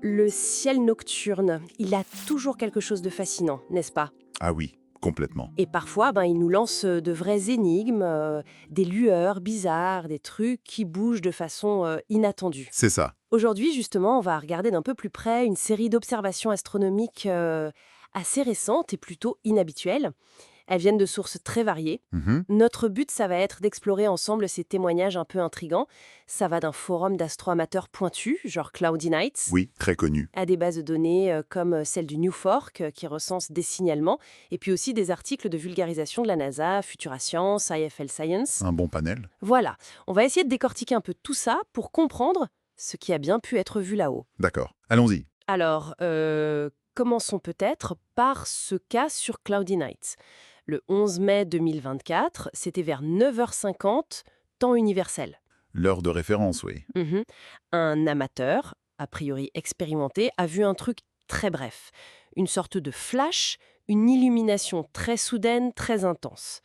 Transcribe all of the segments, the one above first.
Le ciel nocturne, il a toujours quelque chose de fascinant, n'est-ce pas? Ah oui, complètement. Et parfois, il nous lance de vraies énigmes, des lueurs bizarres, des trucs qui bougent de façon inattendue. C'est ça. Aujourd'hui, justement, on va regarder d'un peu plus près une série d'observations astronomiques assez récentes et plutôt inhabituelles. Elles viennent de sources très variées. Mhm. Notre but, ça va être d'explorer ensemble ces témoignages un peu intrigants. Ça va d'un forum d'astro-amateurs pointus, genre Cloudy Nights, Oui, très connu. à des bases de données comme celle du New Fork, qui recense des signalements, et puis aussi des articles de vulgarisation de la NASA, Futura Science, IFL Science. Un bon panel. Voilà, on va essayer de décortiquer un peu tout ça pour comprendre ce qui a bien pu être vu là-haut. D'accord. Allons-y. Alors, commençons peut-être par ce cas sur Cloudy Nights. Le 11 mai 2024, c'était vers 9h50, temps universel. L'heure de référence, oui. Mhm. Un amateur, a priori expérimenté, a vu un truc très bref. Une sorte de flash, une illumination très soudaine, très intense.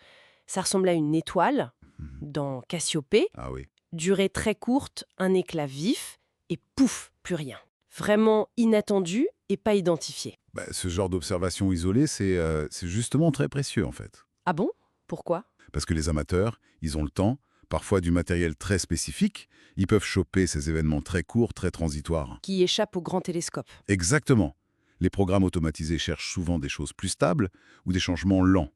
Ça ressemblait à une étoile, Mhm. dans Cassiopée, Ah oui. durée très courte, un éclat vif, et pouf, plus rien. Vraiment inattendu et pas identifié. Ce genre d'observation isolée, c'est justement très précieux, en fait. Ah bon? Pourquoi? Parce que les amateurs, ils ont le temps, parfois du matériel très spécifique, ils peuvent choper ces événements très courts, très transitoires. Qui échappe au grand télescope. Exactement. Les programmes automatisés cherchent souvent des choses plus stables ou des changements lents.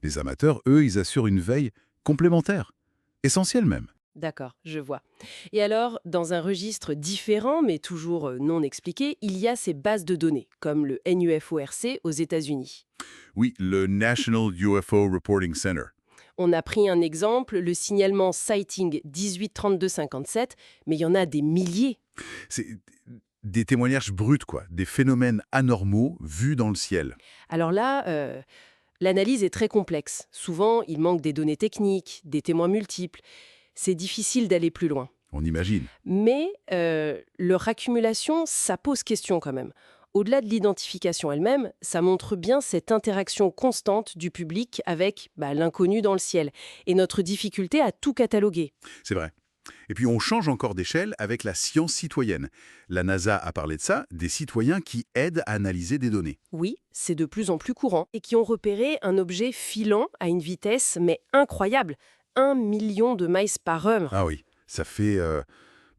Les amateurs, eux, ils assurent une veille complémentaire, essentielle même. D'accord, je vois. Et alors, dans un registre différent, mais toujours non expliqué, il y a ces bases de données, comme le NUFORC aux États-Unis. Oui, le National UFO Reporting Center. On a pris un exemple, le signalement Sighting 183257, mais il y en a des milliers. C'est des témoignages bruts, quoi, des phénomènes anormaux vus dans le ciel. Alors là, l'analyse est très complexe. Souvent, il manque des données techniques, des témoins multiples. C'est difficile d'aller plus loin. On imagine. Mais leur accumulation, ça pose question quand même. Au-delà de l'identification elle-même, ça montre bien cette interaction constante du public avec l'inconnu dans le ciel et notre difficulté à tout cataloguer. C'est vrai. Et puis on change encore d'échelle avec la science citoyenne. La NASA a parlé de ça, des citoyens qui aident à analyser des données. Oui, c'est de plus en plus courant et qui ont repéré un objet filant à une vitesse mais incroyable, 1 million de miles par heure. Ah oui, ça fait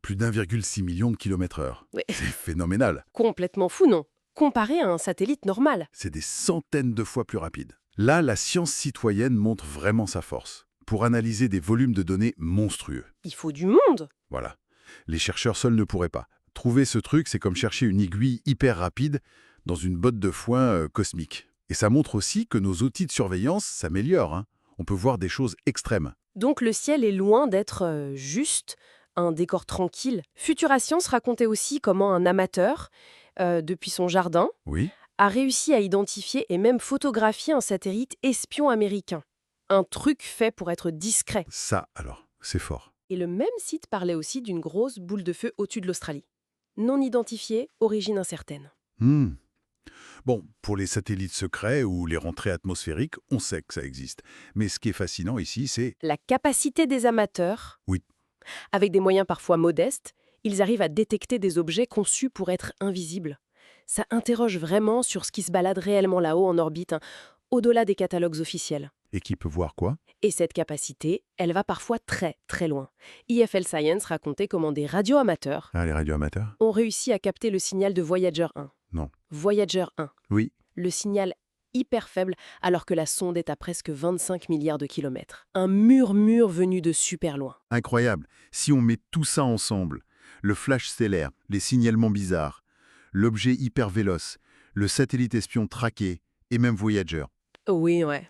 plus d'1,6 million de kilomètres heure. Ouais. C'est phénoménal. Complètement fou, non? Comparé à un satellite normal. C'est des centaines de fois plus rapide. Là, la science citoyenne montre vraiment sa force, pour analyser des volumes de données monstrueux. Il faut du monde. Voilà. Les chercheurs seuls ne pourraient pas. Trouver ce truc, c'est comme chercher une aiguille hyper rapide dans une botte de foin cosmique. Et ça montre aussi que nos outils de surveillance s'améliorent, hein. On peut voir des choses extrêmes. Donc le ciel est loin d'être juste un décor tranquille. Futura Science racontait aussi comment un amateur, depuis son jardin, Oui, a réussi à identifier et même photographier un satellite espion américain. Un truc fait pour être discret. ça alors, c'est fort. Et le même site parlait aussi d'une grosse boule de feu au-dessus de l'Australie. Non identifiée, origine incertaine. Hmm. Bon, pour les satellites secrets ou les rentrées atmosphériques, on sait que ça existe. Mais ce qui est fascinant ici, c'est... La capacité des amateurs, Oui. avec des moyens parfois modestes, ils arrivent à détecter des objets conçus pour être invisibles. Ça interroge vraiment sur ce qui se balade réellement là-haut en orbite, hein, au-delà des catalogues officiels. Et qui peut voir quoi? Et cette capacité, elle va parfois très très loin. IFL Science racontait comment des radioamateurs Ah, les radioamateurs? ont réussi à capter le signal de Voyager 1. Non. Voyager 1, Oui. le signal hyper faible alors que la sonde est à presque 25 milliards de kilomètres. Un murmure venu de super loin. Incroyable. Si on met tout ça ensemble, le flash stellaire, les signalements bizarres, l'objet hyper véloce, le satellite espion traqué et même Voyager, Oui, ouais.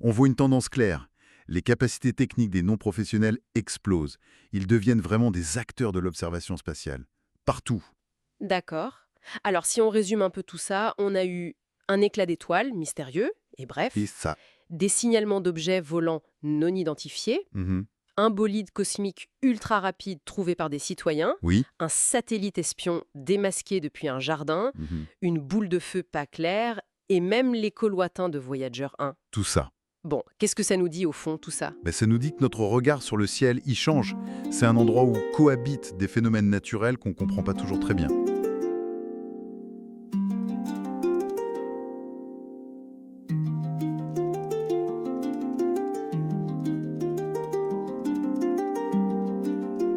on voit une tendance claire. Les capacités techniques des non-professionnels explosent. Ils deviennent vraiment des acteurs de l'observation spatiale. Partout. D'accord. Alors si on résume un peu tout ça, on a eu un éclat d'étoiles mystérieux et bref, Et ça. des signalements d'objets volants non identifiés, Mhm. un bolide cosmique ultra rapide trouvé par des citoyens, Oui. un satellite espion démasqué depuis un jardin, Mhm. une boule de feu pas claire et même l'écho lointain de Voyager 1. Tout ça. Bon, qu'est-ce que ça nous dit au fond tout ça? Ça nous dit que notre regard sur le ciel y change. C'est un endroit où cohabitent des phénomènes naturels qu'on ne comprend pas toujours très bien.